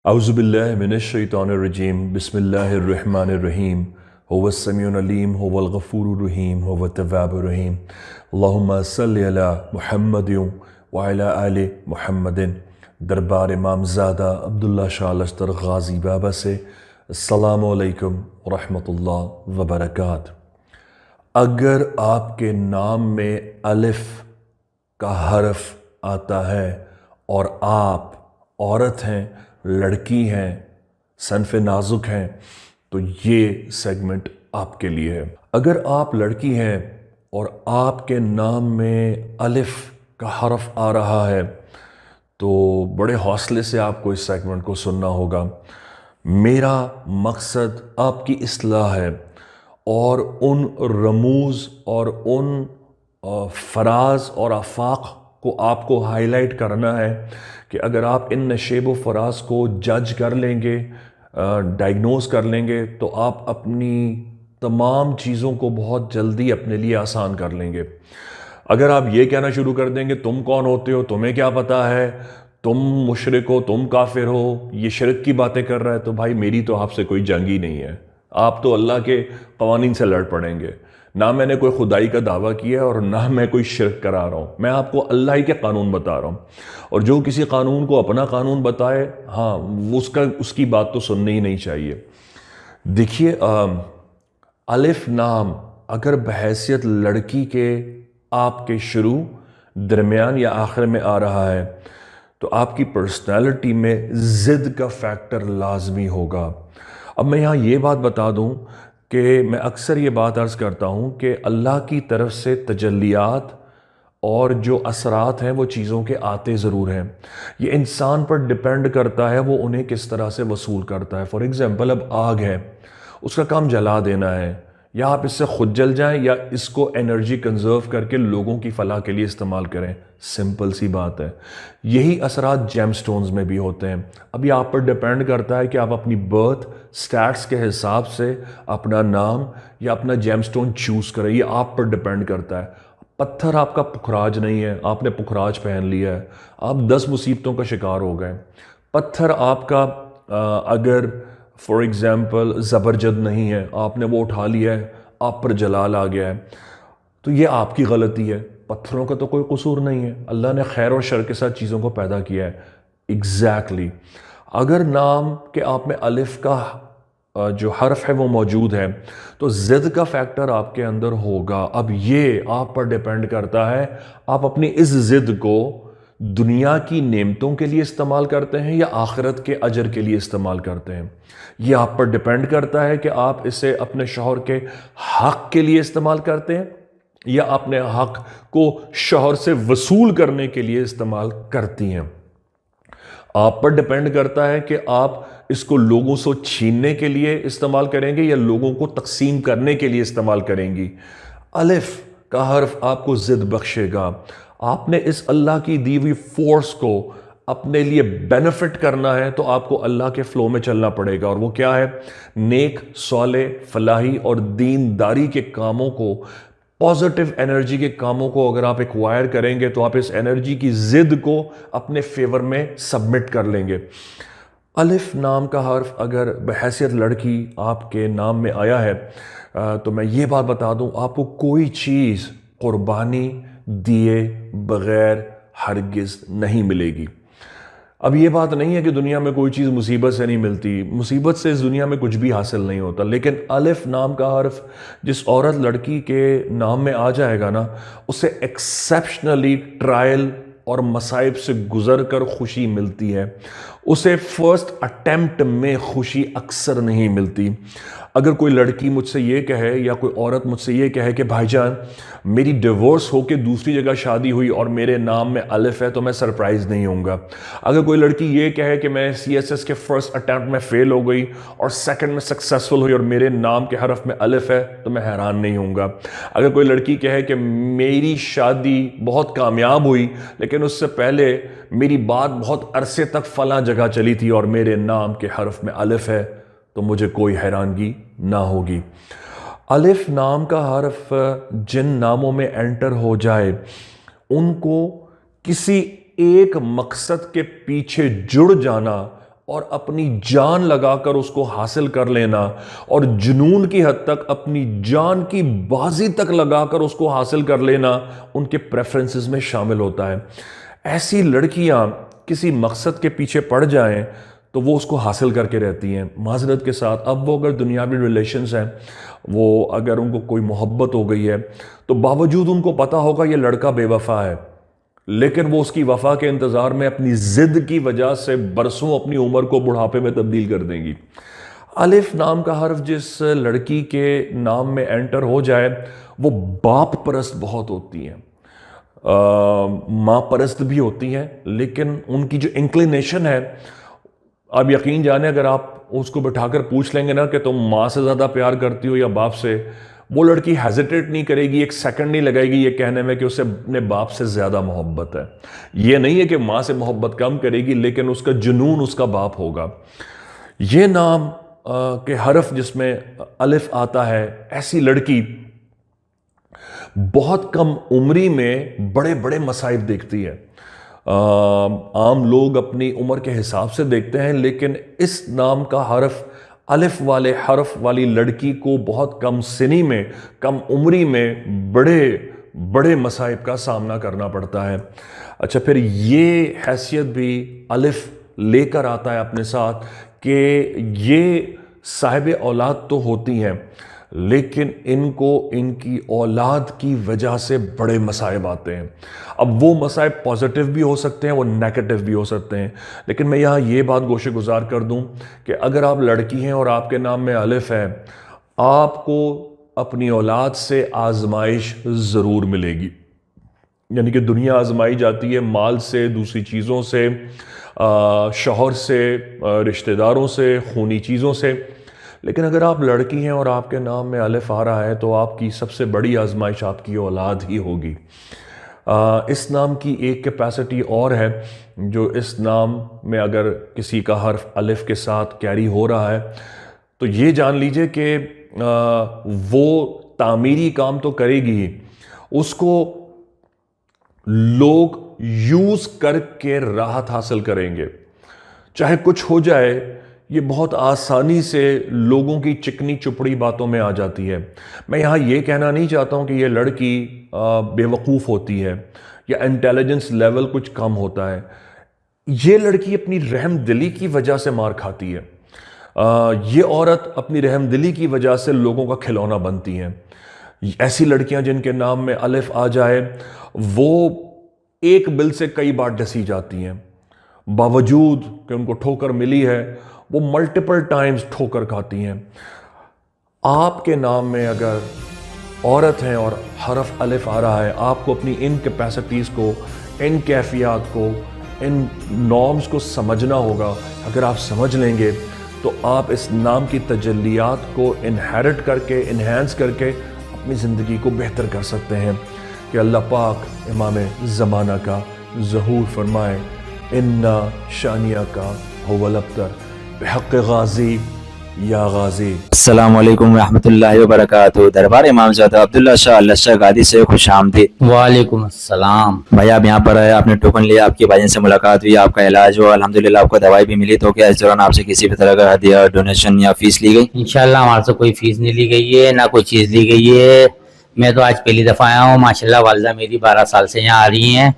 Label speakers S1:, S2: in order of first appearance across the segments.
S1: अऊज़ुबिल्लाहि मिनश्शैतानिर्रजीम बिस्मिल्लाहिर्रहमानिर्रहीम हुवस्समीउल अलीम हुवल गफूरुर रहीम हुवत तव्वाबुर रहीम अल्लाहुम्मा सल्लि अला मुहम्मदिन व अला आलि मुहम्मदिन। दरबार इमामज़ादा अब्दुल्ला शाह लश्तर गाज़ी बाबा से अस्सलामु अलैकुम व रहमतुल्लाह व बरकातहू। अगर आपके नाम में अलिफ का हर्फ आता है और आप औरत हैं, लड़की हैं, सनफ़ नाजुक हैं, तो ये सेगमेंट आपके लिए है। अगर आप लड़की हैं और आपके नाम में अलिफ का हर्फ आ रहा है तो बड़े हौसले से आपको इस सेगमेंट को सुनना होगा। मेरा मकसद आपकी इस्लाह है और उन रमूज़ और उन फ़राज़ और आफाक को आपको हाईलाइट करना है कि अगर आप इन नशेब व फ़राज़ को जज कर लेंगे, डायग्नोस कर लेंगे, तो आप अपनी तमाम चीज़ों को बहुत जल्दी अपने लिए आसान कर लेंगे। अगर आप ये कहना शुरू कर देंगे तुम कौन होते हो, तुम्हें क्या पता है, तुम मुशरिक हो, तुम काफिर हो, ये शिरक की बातें कर रहा है, तो भाई मेरी तो आपसे कोई जंग ही नहीं है। आप तो अल्लाह के कवानीन से लड़ पड़ेंगे। ना मैंने कोई खुदाई का दावा किया है और ना मैं कोई शिरक करा रहा हूँ। मैं आपको अल्लाह ही के कानून बता रहा हूँ, और जो किसी कानून को अपना कानून बताए, हाँ, उसकी बात तो सुननी ही नहीं चाहिए। देखिए, अलिफ नाम अगर बहैसियत लड़की के आपके शुरू, दरमियान या आखिर में आ रहा है तो आपकी पर्सनैलिटी में ज़िद का फैक्टर लाजमी होगा। अब मैं यहाँ ये बात बता दूँ कि मैं अक्सर ये बात अर्ज़ करता हूँ कि अल्लाह की तरफ से तजल्लियात और जो असरात हैं वो चीज़ों के आते ज़रूर हैं। ये इंसान पर डिपेंड करता है वो उन्हें किस तरह से वसूल करता है। फॉर एग्ज़ाम्पल, अब आग है, उसका काम जला देना है, या आप इससे खुद जल जाएं या इसको एनर्जी कंजर्व करके लोगों की फलाह के लिए इस्तेमाल करें। सिंपल सी बात है। यही असरात जेमस्टोन्स में भी होते हैं। अब ये आप पर डिपेंड करता है कि आप अपनी बर्थ स्टैट्स के हिसाब से अपना नाम या अपना जेमस्टोन चूज़ करें। ये आप पर डिपेंड करता है। पत्थर आपका पुखराज नहीं है, आपने पुखराज पहन लिया है, आप 10 मुसीबतों का शिकार हो गए। पत्थर आपका अगर फॉर एग्ज़ाम्पल ज़बरजद नहीं है, आपने वो उठा लिया है, आप पर जलाल आ गया है, तो ये आपकी गलती है। पत्थरों का तो कोई कसूर नहीं है। अल्लाह ने खैर और शर के साथ चीज़ों को पैदा किया है। एग्जैक्टली अगर नाम के आप में अलिफ का जो हर्फ है वो मौजूद है तो ज़िद का फैक्टर आपके अंदर होगा। अब ये आप पर डिपेंड करता है आप अपनी इस ज़िद को दुनिया की नेमतों के लिए इस्तेमाल करते हैं या आखिरत के अजर के लिए इस्तेमाल करते हैं। ये आप पर डिपेंड करता है कि आप इसे अपने शौहर के हक के लिए इस्तेमाल करते हैं या अपने हक को शौहर से वसूल करने के लिए इस्तेमाल करती हैं। आप पर डिपेंड करता है कि आप इसको लोगों से छीनने के लिए इस्तेमाल करेंगे या लोगों को तकसीम करने के लिए इस्तेमाल करेंगी। अलिफ का हर्फ आपको जिद बख्शेगा। आपने इस अल्लाह की दी हुई फोर्स को अपने लिए बेनिफिट करना है तो आपको अल्लाह के फ्लो में चलना पड़ेगा। और वो क्या है? नेक, सौले, फलाही और दीनदारी के कामों को, पॉजिटिव एनर्जी के कामों को अगर आप एक्वायर करेंगे तो आप इस एनर्जी की जिद को अपने फेवर में सबमिट कर लेंगे। अलिफ नाम का हर्फ अगर बहैसियत लड़की आपके नाम में आया है तो मैं ये बात बता दूं, आपको कोई चीज़ कुर्बानी दिए बगैर हरगिज़ नहीं मिलेगी। अब ये बात नहीं है कि दुनिया में कोई चीज़ मुसीबत से नहीं मिलती, मुसीबत से इस दुनिया में कुछ भी हासिल नहीं होता, लेकिन अलिफ नाम का हर्फ जिस औरत लड़की के नाम में आ जाएगा ना, उसे एक्सेप्शनली ट्रायल और मसाइब से गुजर कर खुशी मिलती है। उसे फर्स्ट अटेम्प्ट में खुशी अक्सर नहीं मिलती। अगर कोई लड़की मुझसे ये कहे या कोई औरत मुझसे ये कहे कि भाईजान मेरी डिवोर्स होके दूसरी जगह शादी हुई और मेरे नाम में अलिफ है, तो मैं सरप्राइज नहीं होऊंगा। अगर कोई लड़की ये कहे कि मैं CSS के फर्स्ट अटेम्प्ट में फेल हो गई और सेकंड में सक्सेसफुल हुई और मेरे नाम के हरफ में अलिफ है, तो मैं हैरान नहीं होऊंगा। अगर कोई लड़की कहे कि मेरी शादी बहुत कामयाब हुई लेकिन उससे पहले मेरी बात बहुत अरसे तक फला जगह चली थी और मेरे नाम के हरफ में अलिफ है, तो मुझे कोई हैरानगी ना होगी। अलिफ नाम का हर्फ जिन नामों में एंटर हो जाए उनको किसी एक मकसद के पीछे जुड़ जाना اور اپنی جان لگا کر اس کو حاصل کر لینا اور جنون کی حد تک اپنی جان کی بازی تک لگا کر اس کو حاصل کر لینا ان کے پریفرنسز میں شامل ہوتا ہے۔ ایسی لڑکیاں کسی مقصد کے پیچھے پڑ جائیں تو وہ اس کو حاصل کر کے رہتی ہیں معذرت کے ساتھ۔ اب وہ اگر دنیاوی ریلیشنز ہیں، وہ اگر ان کو کوئی محبت ہو گئی ہے تو باوجود ان کو پتہ ہوگا یہ لڑکا بے وفا ہے، لیکن وہ اس کی وفا کے انتظار میں اپنی ضد کی وجہ سے برسوں اپنی عمر کو بڑھاپے میں تبدیل کر دیں گی۔ الف نام کا حرف جس لڑکی کے نام میں انٹر ہو جائے وہ باپ پرست بہت ہوتی ہیں، ماں پرست بھی ہوتی ہیں، لیکن ان کی جو انکلینیشن ہے، آپ یقین جانیں اگر آپ اس کو بٹھا کر پوچھ لیں گے نا کہ تم ماں سے زیادہ پیار کرتی ہو یا باپ سے، وہ لڑکی ہیزیٹیٹ نہیں کرے گی، ایک سیکنڈ نہیں لگائے گی یہ کہنے میں کہ اسے اپنے باپ سے زیادہ محبت ہے۔ یہ نہیں ہے کہ ماں سے محبت کم کرے گی، لیکن اس کا جنون اس کا باپ ہوگا۔ یہ نام کے حرف جس میں الف آتا ہے، ایسی لڑکی بہت کم عمری میں بڑے بڑے مصائب دیکھتی ہے۔ عام لوگ اپنی عمر کے حساب سے دیکھتے ہیں، لیکن اس نام کا حرف الف والے حرف والی لڑکی کو بہت کم سنی میں، کم عمری میں بڑے بڑے مصائب کا سامنا کرنا پڑتا ہے۔ اچھا، پھر یہ حیثیت بھی الف لے کر آتا ہے اپنے ساتھ کہ یہ صاحب اولاد تو ہوتی ہیں، لیکن ان کو ان کی اولاد کی وجہ سے بڑے مصائب آتے ہیں۔ اب وہ مصائب پازیٹیو بھی ہو سکتے ہیں، وہ نیگیٹیو بھی ہو سکتے ہیں، لیکن میں یہاں یہ بات گوشے گزار کر دوں کہ اگر آپ لڑکی ہیں اور آپ کے نام میں الف ہے، آپ کو اپنی اولاد سے آزمائش ضرور ملے گی۔ یعنی کہ دنیا آزمائی جاتی ہے مال سے، دوسری چیزوں سے، شوہر سے، رشتہ داروں سے، خونی چیزوں سے، لیکن اگر آپ لڑکی ہیں اور آپ کے نام میں الف آ رہا ہے تو آپ کی سب سے بڑی آزمائش آپ کی اولاد ہی ہوگی۔ اس نام کی ایک کیپیسٹی اور ہے، جو اس نام میں اگر کسی کا حرف الف کے ساتھ کیری ہو رہا ہے تو یہ جان لیجئے کہ وہ تعمیری کام تو کرے گی ہی، اس کو لوگ یوز کر کے راحت حاصل کریں گے۔ چاہے کچھ ہو جائے، یہ بہت آسانی سے لوگوں کی چکنی چپڑی باتوں میں آ جاتی ہے۔ میں یہاں یہ کہنا نہیں چاہتا ہوں کہ یہ لڑکی بے وقوف ہوتی ہے یا انٹیلیجنس لیول کچھ کم ہوتا ہے۔ یہ لڑکی اپنی رحم دلی کی وجہ سے مار کھاتی ہے۔ یہ عورت اپنی رحم دلی کی وجہ سے لوگوں کا کھلونا بنتی ہیں۔ ایسی لڑکیاں جن کے نام میں الف آ جائے وہ ایک بل سے کئی بار ڈسی جاتی ہیں، باوجود کہ ان کو ٹھوکر ملی ہے وہ ملٹیپل ٹائمز ٹھوکر کھاتی ہیں۔ آپ کے نام میں اگر عورت ہیں اور حرف الف آ رہا ہے، آپ کو اپنی ان کیپیسٹیز کو، ان کیفیات کو، ان نارمز کو سمجھنا ہوگا۔ اگر آپ سمجھ لیں گے تو آپ اس نام کی تجلیات کو انہیرٹ کر کے، انہینس کر کے اپنی زندگی کو بہتر کر سکتے ہیں۔ کہ اللہ پاک امام زمانہ کا ظہور فرمائے، انا شانیہ کا هو الابتر بحق غازی یا غازی۔
S2: السلام علیکم ورحمۃ اللہ وبرکاتہ۔ دربار امام زادہ عبداللہ شاہ اللہ شاہ گادی سے خوش آمدید۔
S3: وعلیکم السلام
S2: بھائی آپ یہاں پر آئے، آپ نے ٹوکن لیا، آپ کے بھائی سے ملاقات ہوئی، آپ کا علاج ہوا، الحمدللہ آپ کو دوائی بھی ملی، تو کیا اس دوران آپ سے کسی بھی طرح کا ہدیہ، ڈونیشن یا فیس لی گئی؟
S3: انشاءاللہ ہمارے سے کوئی فیس نہیں لی گئی ہے، نہ کوئی چیز لی گئی ہے۔ میں تو آج پہلی دفعہ آیا ہوں۔ ماشاءاللہ والدہ میری 12 سال سے یہاں آ رہی ہیں،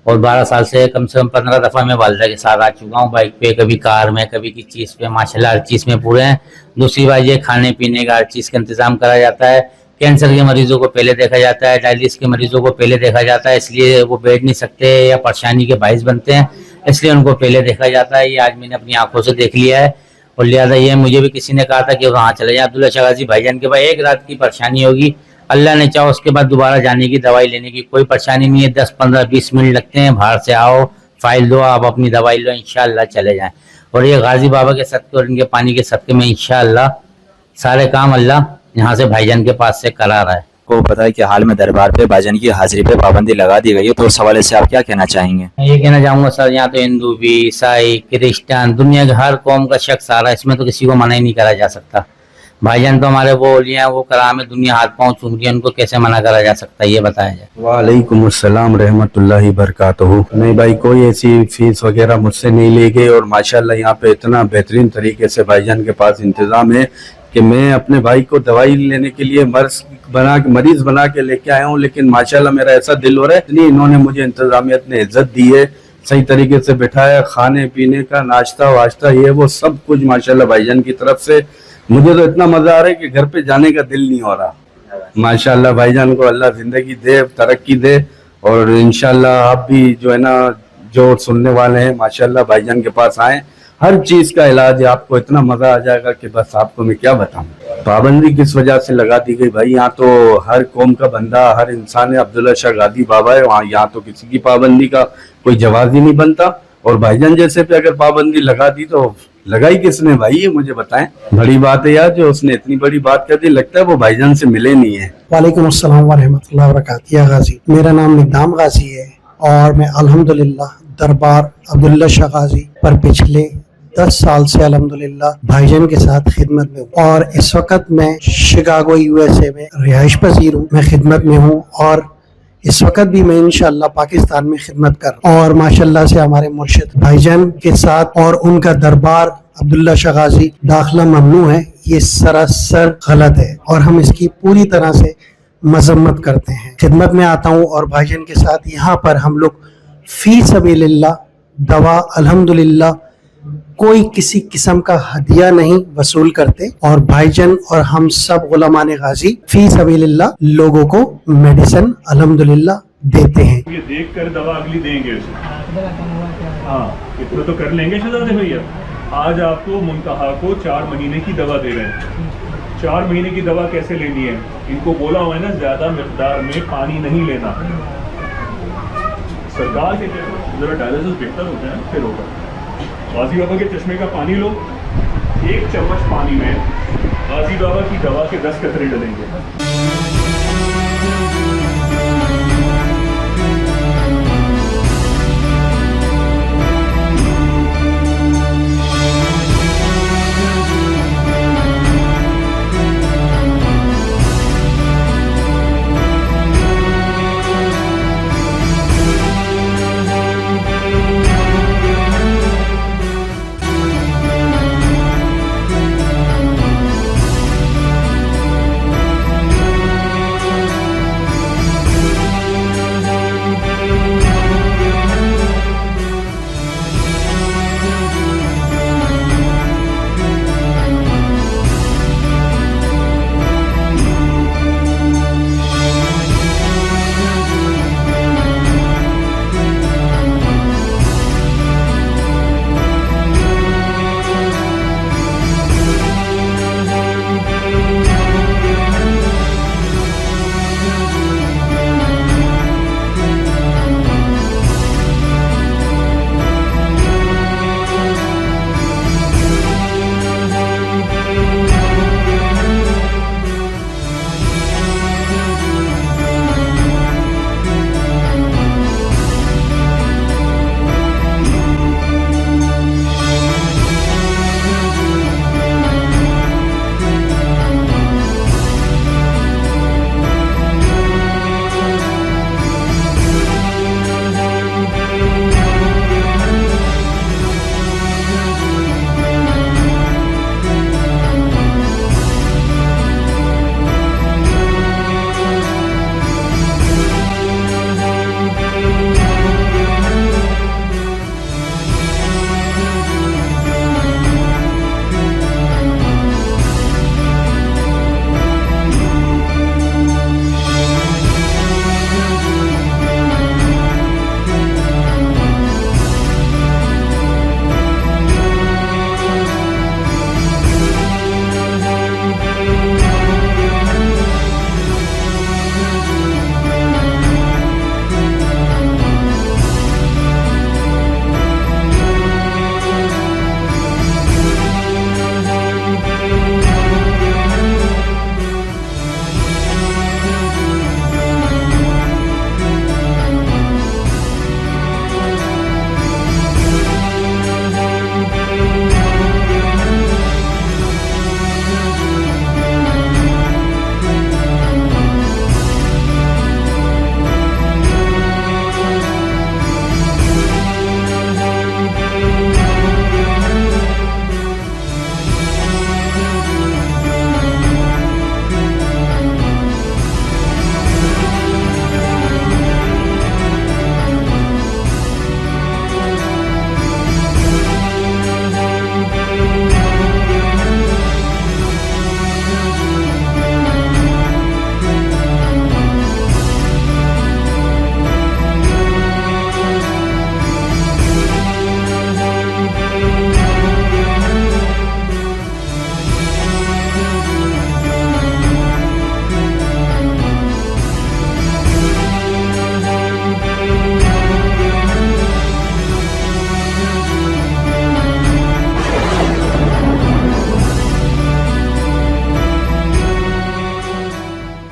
S3: اور 12 سال سے کم 15 دفعہ میں والدہ کے ساتھ آ چکا ہوں، بائک پہ، کبھی کار میں، کبھی کسی چیز پہ۔ ماشاءاللہ ہر چیز میں پورے ہیں۔ دوسری بات یہ کھانے پینے کا ہر چیز کا انتظام کرا جاتا ہے۔ کینسر کے مریضوں کو پہلے دیکھا جاتا ہے، ڈائلسس کے مریضوں کو پہلے دیکھا جاتا ہے، اس لیے وہ بیٹھ نہیں سکتے یا پریشانی کے باعث بنتے ہیں، اس لیے ان کو پہلے دیکھا جاتا ہے۔ یہ آج میں نے اپنی آنکھوں سے دیکھ لیا ہے، اور لہٰذا یہ مجھے بھی کسی نے کہا تھا کہ وہاں چلے جائیں عبداللہ شاہ غازی بھائی جان کے پاس، ایک رات کی پریشانی ہوگی، اللہ نے چاہو اس کے بعد دوبارہ جانے کی، دوائی لینے کی کوئی پریشانی نہیں ہے۔ 10 15 20 منٹ لگتے ہیں، باہر سے آؤ، فائل دو، آپ اپنی دوائی لو، انشاءاللہ چلے جائیں۔ اور یہ غازی بابا کے صدقے اور ان کے پانی کے صدقے میں انشاءاللہ سارے کام اللہ یہاں سے بھائی جان کے پاس سے کرا رہا ہے۔
S2: کو پتا ہے کہ حال میں دربار پہ بھائی جان کی حاضری پہ پابندی لگا دی گئی ہے، تو اس حوالے سے آپ کیا کہنا چاہیں گے؟
S3: میں یہ کہنا چاہوں گا سر، یہاں تو ہندو بھی، عیسائی، کرسچن، دنیا کے ہر قوم کا شخص آ رہا ہے، اس میں تو کسی کو منع ہی نہیں کرا جا سکتا۔ भाईजान तो हमारे वो ओलिया हैं, वो कराम है, दुनिया हाथ पांव चूम रही है, उनको कैसे मना करा जा सकता है, ये बताया जाए।
S4: वालेकुम अस्सलाम रहमतुल्लाहि बरकातहू। नहीं भाई, कोई ऐसी फीस वगैरह मुझसे नहीं ली गई और माशाल्लाह यहाँ पे इतना बेहतरीन तरीके से भाईजान के पास इंतज़ाम है कि मैं अपने भाई को दवाई लेने के लिए मरीज बना के लेके आया हूँ, लेकिन माशाल्लाह मेरा ऐसा दिल हो रहा है, इतनी इन्होंने मुझे इंतजामियत ने इज्जत दी है, सही तरीके से बिठाया, खाने पीने का नाश्ता वाश्ता ये वो सब कुछ माशाल्लाह भाईजान की तरफ से। मुझे तो इतना मजा आ रहा है कि घर पे जाने का दिल नहीं हो रहा। माशाल्लाह भाईजान को अल्लाह जिंदगी दे, तरक्की दे, और इंशाल्लाह आप भी जो है ना, जो सुनने वाले हैं, माशाल्लाह भाईजान के पास आए, हर चीज का इलाज है, आपको इतना मजा आ जाएगा कि बस आपको मैं क्या बताऊं। पाबंदी किस वजह से लगा दी गई भाई, यहाँ तो हर कौम का बंदा, हर इंसान है, अब्दुल्ला शाह गादी बाबा है वहाँ, यहाँ तो किसी की पाबंदी का कोई जवाब ही नहीं बनता। और भाईजान जैसे पे अगर पाबंदी लगा दी तो लगाई किसने भाई, ये मुझे बताएं। बड़ी बात है यार, जो उसने इतनी बड़ी बात कर दी, लगता है वो भाईजान से मिले नहीं है।
S5: वालेकुम अस्सलाम वरहमतुल्लाहि वबरकातुहू। या गाजी, मेरा नाम निकदाम गाजी है और मैं अल्हम्दुलिल्लाह दरबार अब्दुल्ला शाह गाजी पर पिछले 10 साल से अल्हम्दुलिल्लाह भाईजान के साथ खिदमत में हूँ और इस वक्त मैं शिकागो USA में रिहाइश पजीर हूँ, मैं खिदमत में हूँ और इस वक्त भी मैं इंशाअल्लाह पाकिस्तान में खिदमत कर रहा हूँ। और माशाअल्लाह से हमारे मुर्शिद भाईजान के साथ और उनका दरबार अब्दुल्ला शाह गाजी दाखिला ममनू है, ये सरासर गलत है और हम इसकी पूरी तरह से मजम्मत करते हैं। खिदमत में आता हूँ और भाईजान के साथ यहाँ पर हम लोग फी सबीलिल्लाह दवा अल्हम्दुलिल्लाह कोई किसी किस्म का हदिया नहीं वसूल करते और भाईजान और हम सब गुलामान गाजी फी सबीलिल्लाह लोगों को मेडिसिन अल्हम्दुलिल्लाह देते हैं।
S6: ये देख कर दवा अगली देंगे उसे, हाँ इतना तो कर लेंगे शहजादे भैया। आज आपको मुंतहा को 4 महीने की दवा दे रहे हैं। 4 महीने की दवा कैसे लेनी है, इनको बोला हुआ है ना, ज्यादा मिकदार में पानी नहीं लेना। सरकार के जरा डायलिसिस बेहतर होता है फिर होगा। गाजी बाबा के चश्मे का पानी लो, 1 चम्मच पानी में गाजी बाबा की दवा के 10 कतरे डलेंगे।